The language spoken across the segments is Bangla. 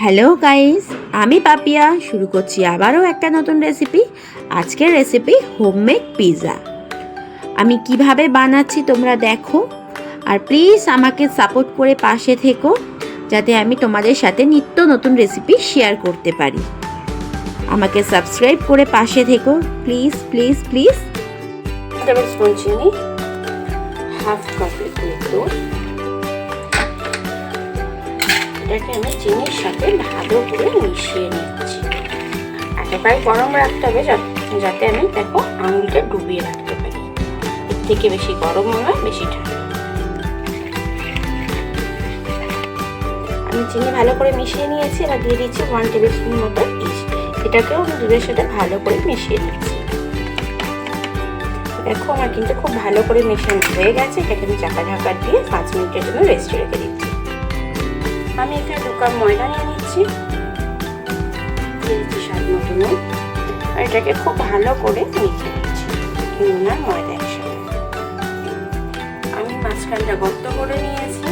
হ্যালো গাইস, আমি পাপিয়া শুরু করছি আবারও একটা নতুন রেসিপি। আজকের রেসিপি হোমমেড পিৎজা। আমি কিভাবে বানাচ্ছি তোমরা দেখো, আর প্লিজ আমাকে সাপোর্ট করে পাশে থেকো, যাতে আমি তোমাদের সাথে নিত্য নতুন রেসিপি শেয়ার করতে পারি। আমাকে সাবস্ক্রাইব করে পাশে থেকো please please please. Table spoon চিনি, হাফ কাপ দুধ, এটাকে আমি চিনির সাথে ভালো করে মিশিয়ে নিচ্ছি। একেবারে গরম রাখতে হবে যাতে আমি দেখো আঙুলটা ডুবিয়ে রাখতে পারি। এর থেকে বেশি গরম নয়, বেশি ঠান্ডা। আমি চিনি ভালো করে মিশিয়ে নিয়েছি। এবার দিয়ে দিচ্ছি 1 টেবিল স্পুন মতো ইস্ট। এটাকেও আমি দুধের সাথে ভালো করে মিশিয়ে নিচ্ছি। দেখো আমার কিন্তু খুব ভালো করে মেশানো হয়ে গেছে। এটাকে আমি চাপা ঢাকা দিয়ে 5 মিনিটের জন্য রেস্টে রেখে দিচ্ছি। আমি এখানে 2 কাপ ময়দা নিয়ে নিচ্ছি, দিয়ে দিচ্ছি স্বাদ মতো নুন, আর এটাকে খুব ভালো করে মেখে নিচ্ছি নুন আর ময়দা একসাথে। আমি মাঝখানটা গর্ত করে নিয়েছি,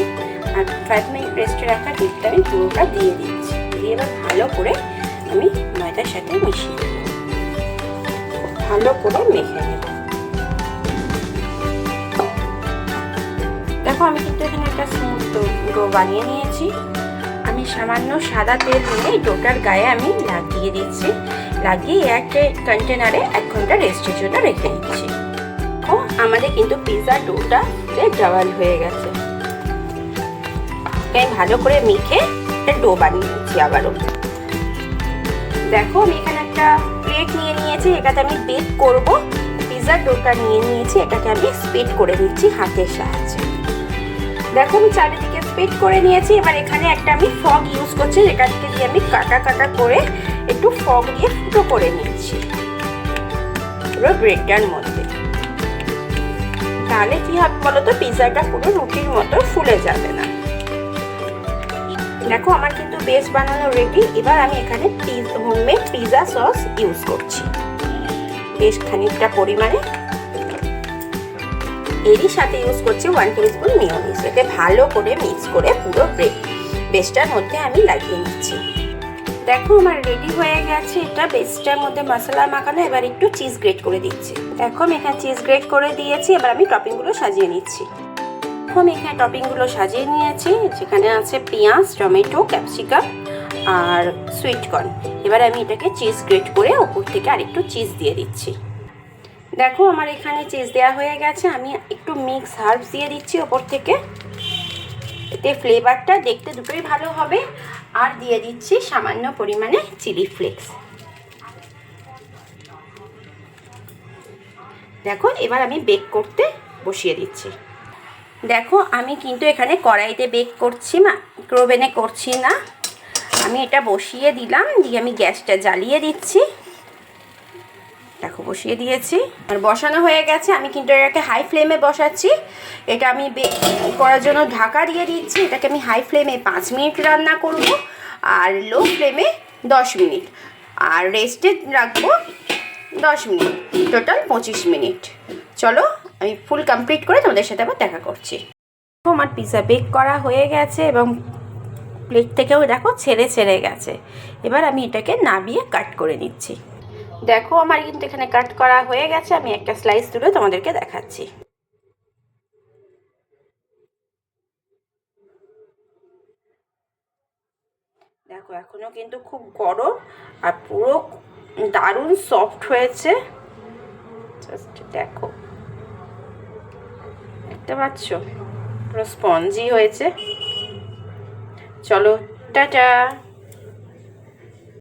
আর 5 মিনিট রেস্টে রাখা দুধটা আমি পুরোটা দিয়ে দিচ্ছি। দিয়ে এবার ভালো করে আমি ময়দার সাথে মিশিয়ে দেবো, খুব ভালো করে মেখে নেব। দেখো আমি কিন্তু এখানে একটা স্মুথ ডো বানিয়ে নিয়েছি। আমি সামান্য সাদা তেল নিয়ে ডোটার গায়ে আমি লাগিয়ে দিচ্ছি, লাগিয়ে একটা কন্টেনারে 1 ঘন্টা রেস্টের জন্য রেখে দিচ্ছি। ও আমাদের কিন্তু পিৎজা ডোটা ডাবল হয়ে গেছে। আমি ভালো করে মেখে একটা ডো বানিয়ে নিচ্ছি আবারও। দেখো আমি এখানে একটা প্লেট নিয়ে নিয়েছি, এটাতে আমি বেক করব। পিৎজা ডোটা নিয়ে নিয়েছি, এটাকে আমি স্প্রেড করে নিচ্ছি হাতের সাহায্যে। দেখো আমি চারিদিকে স্প্রেড করে নিয়েছি। এবার এখানে একটা আমি ফগ ইউজ করছি, যেটাকে দিয়ে আমি কাটা কাটা করে একটু ফগ দিয়ে ফুটো করে নিচ্ছি পুরো ব্রেডটার মধ্যে। তাহলে কি হবে বলো তো, পিৎজাটা পুরো রুটির মতো ফুলে যাবে না। দেখো আমার কিন্তু বেস বানানো রেডি। এবার আমি এখানে হোমমেড পিৎজা সস ইউজ করছি বেশ খানিকটা পরিমাণে। এরই সাথে ইউজ করছি 1 টেবিল স্পুন মেয়োনিজ। এতে ভালো করে মিক্স করে পুরো বেসটার মধ্যে আমি লাগিয়ে নিচ্ছি। দেখো আমার রেডি হয়ে গেছে এটা বেসটার মধ্যে মশলা মাখানো। এবার একটু চিজ গ্রেট করে দিচ্ছি। দেখো আমি এখানে চিজ গ্রেট করে দিয়েছি। এবার আমি টপিংগুলো সাজিয়ে নিচ্ছি। দেখো আমি এখানে টপিংগুলো সাজিয়ে নিয়েছি, যেখানে আছে পেঁয়াজ, টমেটো, ক্যাপসিকাম আর সুইট কর্ন। এবার আমি এটাকে চিজ গ্রেট করে ওপর থেকে আরেকটু চিজ দিয়ে দিচ্ছি। দেখো আমার এখানে চিজ দেওয়া হয়ে গেছে। আমি একটু মিক্স হার্বস দিয়ে দিচ্ছি ওপর থেকে, এতে ফ্লেভারটা দেখতে দুটোই ভালো হবে। আর দিয়ে দিচ্ছি সামান্য পরিমাণে চিলি ফ্লেক্স। দেখো এবার আমি বেক করতে বসিয়ে দিচ্ছি। দেখো আমি কিন্তু এখানে কড়াইতে বেক করছি, মাইক্রোওভেনে করছি না। আমি এটা বসিয়ে দিলাম, দিয়ে আমি গ্যাসটা জ্বালিয়ে দিচ্ছি। দেখো বসিয়ে দিয়েছি আর বসানো হয়ে গেছে। আমি কিন্তু এটাকে হাই ফ্লেমে বসাচ্ছি। এটা আমি বেক করার জন্য ঢাকা দিয়ে দিচ্ছি। এটাকে আমি হাই ফ্লেমে 5 মিনিট রান্না করব, আর লো ফ্লেমে 10 মিনিট, আর রেস্টে রাখবো 10 মিনিট, টোটাল 25 মিনিট। চলো আমি ফুল কমপ্লিট করে তোমাদের সাথে আবার দেখা করছি। আমার পিৎজা বেক করা হয়ে গেছে এবং প্লেট থেকেও দেখো ছেড়ে ছেড়ে গেছে। এবার আমি এটাকে নামিয়ে কাট করে নিচ্ছি। দেখো আমার কিন্তু এখানে কাট করা হয়ে গেছে। আমি একটা স্লাইস তুলে তোমাদেরকে দেখাচ্ছি। দেখো এখনো কিন্তু খুব গরম আর পুরো দারুণ সফট হয়েছে। জাস্ট দেখো, দেখতে পাচ্ছ পুরো স্পঞ্জি হয়েছে। চলো টাটা।